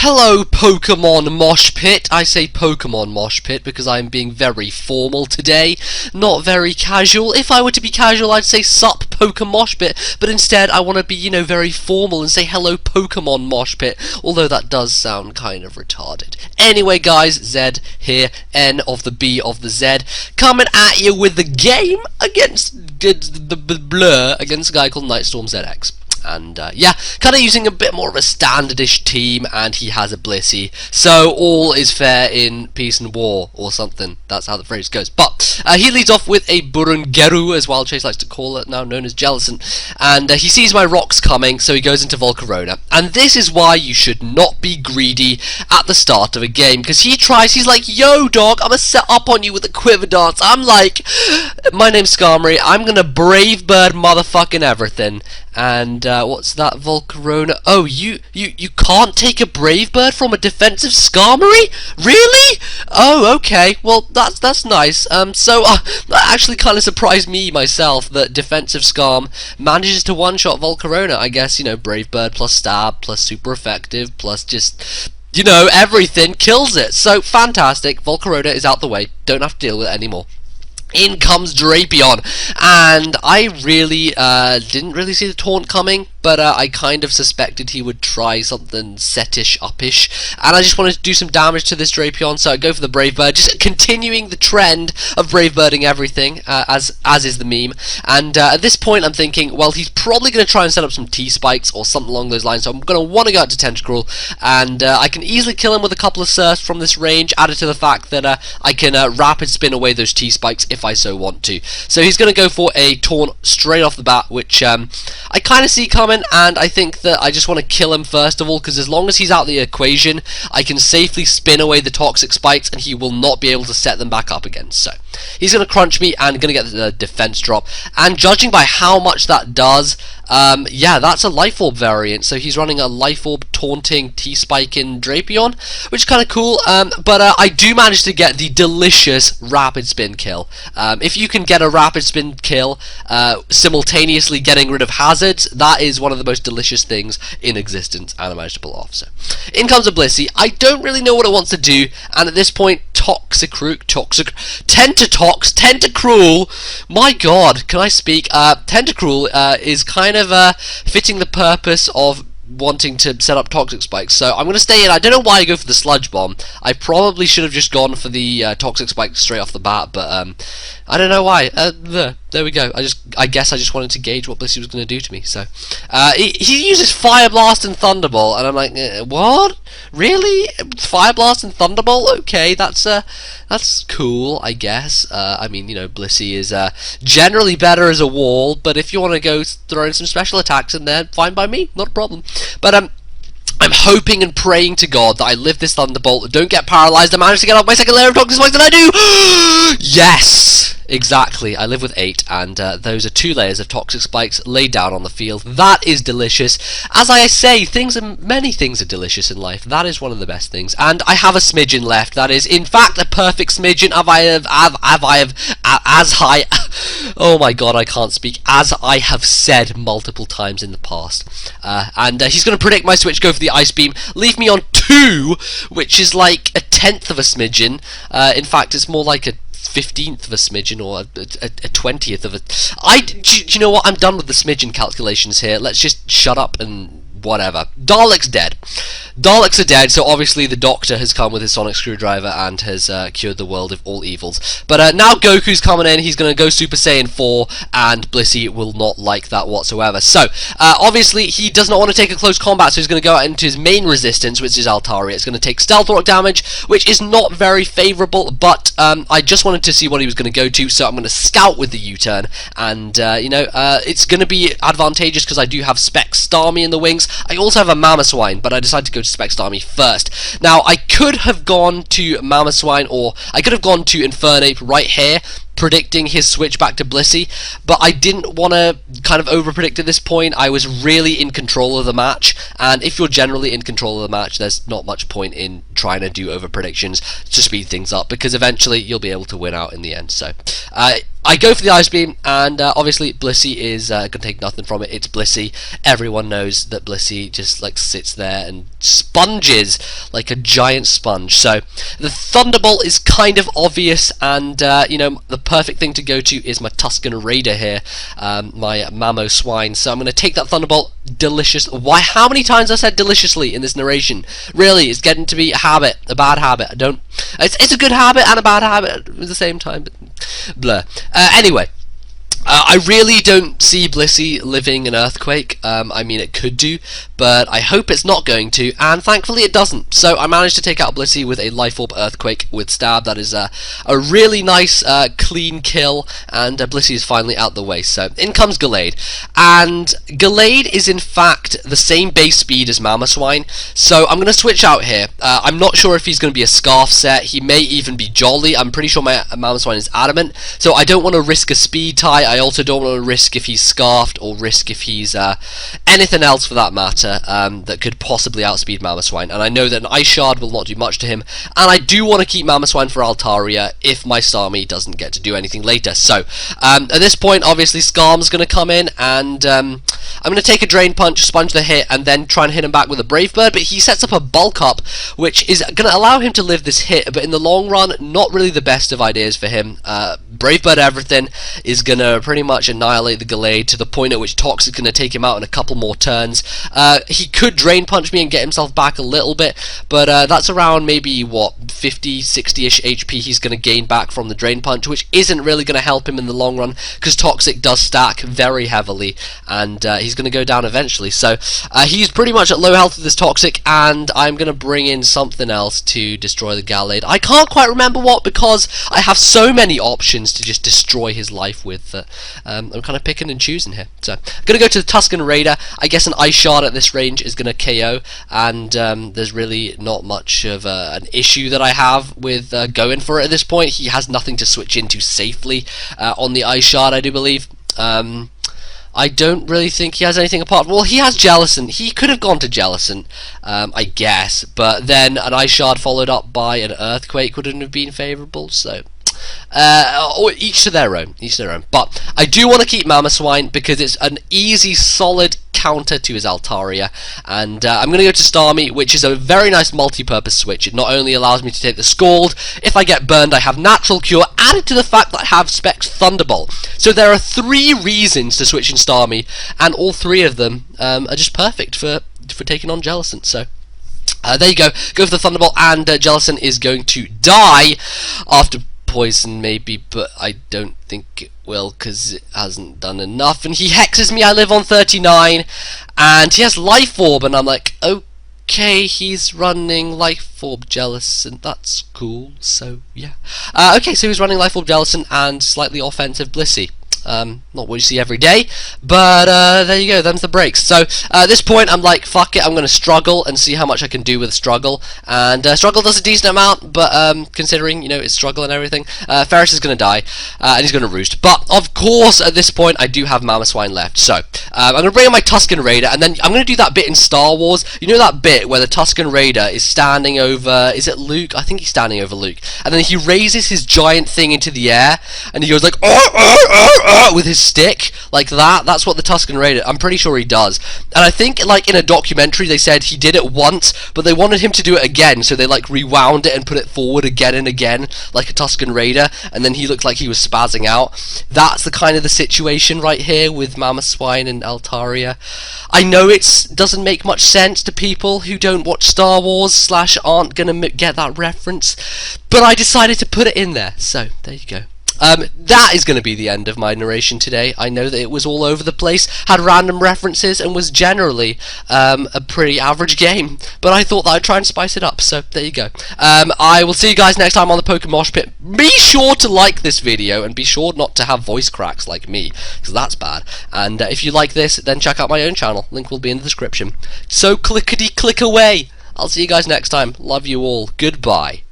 Hello, Pokemon MoshPit. I say Pokemon MoshPit because I'm being very formal today, not very casual. If I were to be casual, I'd say sup PokeMoshPit, but instead I want to be, very formal and say hello, Pokemon MoshPit, although that does sound kind of retarded. Anyway, guys, Zed here, N of the B of the Z, coming at you with the game against the blur against a guy called NightstormZX. And yeah, kind of using a bit more of a standardish team, and he has a Blissey, so all is fair in peace and war, or something. That's how the phrase goes. But he leads off with a Burungeru, as Wild Chase likes to call it, now known as Jellicent, and he sees my rocks coming, so he goes into Volcarona. And this is why you should not be greedy at the start of a game, because he's like, yo dog, I'm gonna set up on you with a quiver dance. I'm like, my name's Skarmory, I'm gonna brave bird motherfucking everything. And what's that, Volcarona? Oh, you can't take a Brave Bird from a defensive Skarmory? Really? Oh, okay. Well, that's nice. So that actually kind of surprised me myself that defensive Skarm manages to one-shot Volcarona. I guess, Brave Bird plus stab plus super effective plus just, everything kills it. So fantastic. Volcarona is out the way. Don't have to deal with it anymore. In comes Drapion, and I really didn't really see the taunt coming, but I kind of suspected he would try something setish, uppish, and I just wanted to do some damage to this Drapion, so I go for the Brave Bird, just continuing the trend of Brave Birding everything, as is the meme. And at this point I'm thinking, well, he's probably going to try and set up some T-Spikes or something along those lines, so I'm going to want to go out to Tentacruel, and I can easily kill him with a couple of Surfs from this range, added to the fact that I can Rapid Spin away those T-Spikes if I so want to. So he's going to go for a taunt straight off the bat, which I kind of see coming, and I think that I just want to kill him first of all, because as long as he's out of the equation, I can safely spin away the Toxic Spikes and he will not be able to set them back up again. So he's going to crunch me and going to get the defense drop, and judging by how much that does, yeah, that's a Life Orb variant, so he's running a Life Orb taunting T-Spiking Drapion, which is kind of cool, but I do manage to get the delicious Rapid Spin kill. If you can get a Rapid Spin kill simultaneously getting rid of hazards, that is one of the most delicious things in existence, and I managed to pull off. So in comes a Blissey. I don't really know what it wants to do, and at this point Tentacruel, my god, can I speak? Tentacruel is kind of fitting the purpose of wanting to set up Toxic Spikes, so I'm going to stay in. I don't know why I go for the Sludge Bomb. I probably should have just gone for the Toxic Spikes straight off the bat, but I don't know why. There we go. I guess I just wanted to gauge what Blissey was going to do to me. So he uses Fire Blast and Thunderbolt, and I'm like, what? Really? Fire Blast and Thunderbolt? Okay, that's cool, I guess. I mean, Blissey is generally better as a wall, but if you want to go throw in some special attacks in there, fine by me, not a problem. But I'm hoping and praying to God that I live this Thunderbolt, don't get paralyzed, I manage to get off my second layer of Toxic Spikes, and I do! Yes! Exactly, I live with 8, and those are 2 layers of Toxic Spikes laid down on the field. That is delicious. As I say, many things are delicious in life. That is one of the best things. And I have a smidgen left. That is, in fact, a perfect smidgen. Oh my god, I can't speak. As I have said multiple times in the past. And he's going to predict my switch, go for the Ice Beam, leave me on 2, which is like a 10th of a smidgen. In fact, it's more like a 15th of a smidgen, or a 20th of a... Do you know what? I'm done with the smidgen calculations here. Let's just shut up and whatever. Dalek's dead. Daleks are dead, so obviously the Doctor has come with his sonic screwdriver and has cured the world of all evils. But now Goku's coming in, he's going to go Super Saiyan 4, and Blissey will not like that whatsoever. So, obviously he does not want to take a close combat, so he's going to go out into his main resistance, which is Altaria. It's going to take Stealth Rock damage, which is not very favourable, but I just wanted to see what he was going to go to, so I'm going to scout with the U-turn, and, it's going to be advantageous because I do have Spec Starmie in the wings. I also have a Mamoswine, but I decided to go to Spec Starmie first. Now, I could have gone to Mamoswine, or I could have gone to Infernape right here, predicting his switch back to Blissey, but I didn't want to kind of over-predict at this point. I was really in control of the match, and if you're generally in control of the match, there's not much point in trying to do over-predictions to speed things up, because eventually you'll be able to win out in the end. So, I go for the Ice Beam, and obviously Blissey is going to take nothing from it. It's Blissey. Everyone knows that Blissey just like sits there and sponges like a giant sponge. So the Thunderbolt is kind of obvious, and you know, the perfect thing to go to is my Tuscan Raider here, my Mamo Swine. So I'm going to take that Thunderbolt. Delicious. Why? How many times I said deliciously in this narration? Really, it's getting to be a habit, a bad habit. I don't. It's a good habit and a bad habit at the same time. But blur. Anyway. I really don't see Blissey living an earthquake. I mean, it could do, but I hope it's not going to, and thankfully it doesn't. So I managed to take out Blissey with a Life Orb Earthquake with Stab. That is a really nice, clean kill, and Blissey is finally out the way. So in comes Gallade, and Gallade is in fact the same base speed as Mamoswine, so I'm going to switch out here. I'm not sure if he's going to be a Scarf set. He may even be Jolly. I'm pretty sure my Mamoswine is Adamant, so I don't want to risk a speed tie. I also don't want to risk if he's Scarfed, or risk if he's anything else for that matter that could possibly outspeed Mamoswine. And I know that an Ice Shard will not do much to him, and I do want to keep Mamoswine for Altaria if my Starmie doesn't get to do anything later. So at this point, obviously Skarm's going to come in, and I'm going to take a Drain Punch, sponge the hit, and then try and hit him back with a Brave Bird. But he sets up a Bulk Up, which is going to allow him to live this hit, but in the long run, not really the best of ideas for him. Brave Bird everything is going to pretty much annihilate the Gallade to the point at which Toxic's going to take him out in a couple more turns. He could Drain Punch me and get himself back a little bit, but that's around maybe, what, 50, 60-ish HP he's going to gain back from the Drain Punch, which isn't really going to help him in the long run, because Toxic does stack very heavily, and he's going to go down eventually. So he's pretty much at low health with this Toxic, and I'm going to bring in something else to destroy the Gallade. I can't quite remember what, because I have so many options to just destroy his life with. I'm kind of picking and choosing here. So I'm going to go to the Tuscan Raider. I guess an Ice Shard at this range is going to KO, and there's really not much of an issue that I have with going for it at this point. He has nothing to switch into safely on the Ice Shard, I do believe. I don't really think he has anything apart from... Well, he has Jellicent. He could have gone to Jellicent, I guess, but then an Ice Shard followed up by an Earthquake wouldn't have been favourable, so... each to their own, but I do want to keep Mamoswine because it's an easy, solid counter to his Altaria, and I'm going to go to Starmie, which is a very nice multi-purpose switch. It not only allows me to take the Scald, if I get burned I have Natural Cure, added to the fact that I have Specs Thunderbolt. So there are 3 reasons to switch in Starmie, and all 3 of them are just perfect for taking on Jellicent. So there you go for the Thunderbolt, and Jellicent is going to die after poison maybe, but I don't think it will because it hasn't done enough, and he hexes me. I live on 39, and he has Life Orb, and I'm like, okay, he's running Life Orb Jellicent, that's cool. So yeah, okay, so he's running Life Orb Jellicent and slightly offensive Blissey. Not what you see every day, but there you go, them's the breaks. So at this point I'm like, fuck it, I'm going to struggle and see how much I can do with struggle, and struggle does a decent amount, but considering, you know, it's struggle and everything, Ferris is going to die, and he's going to roost. But of course at this point I do have Mamoswine left, so I'm going to bring in my Tuscan Raider, and then I'm going to do that bit in Star Wars. You know that bit where the Tuscan Raider is standing over, is it Luke? I think he's standing over Luke, and then he raises his giant thing into the air, and he goes like, with his stick, like that. That's what the Tuscan Raider, I'm pretty sure he does. And I think, like, in a documentary they said he did it once, but they wanted him to do it again, so they like rewound it and put it forward again and again, like a Tuscan Raider, and then he looked like he was spazzing out. That's the kind of the situation right here with Mamoswine and Altaria. I know it doesn't make much sense to people who don't watch Star Wars / aren't gonna get that reference, but I decided to put it in there, so there you go. That is going to be the end of my narration today. I know that it was all over the place, had random references, and was generally a pretty average game, but I thought that I'd try and spice it up, so there you go. I will see you guys next time on the PokeMoshPit. Be sure to like this video, and be sure not to have voice cracks like me, because that's bad. And if you like this, then check out my own channel. Link will be in the description. So clickety-click away! I'll see you guys next time. Love you all. Goodbye.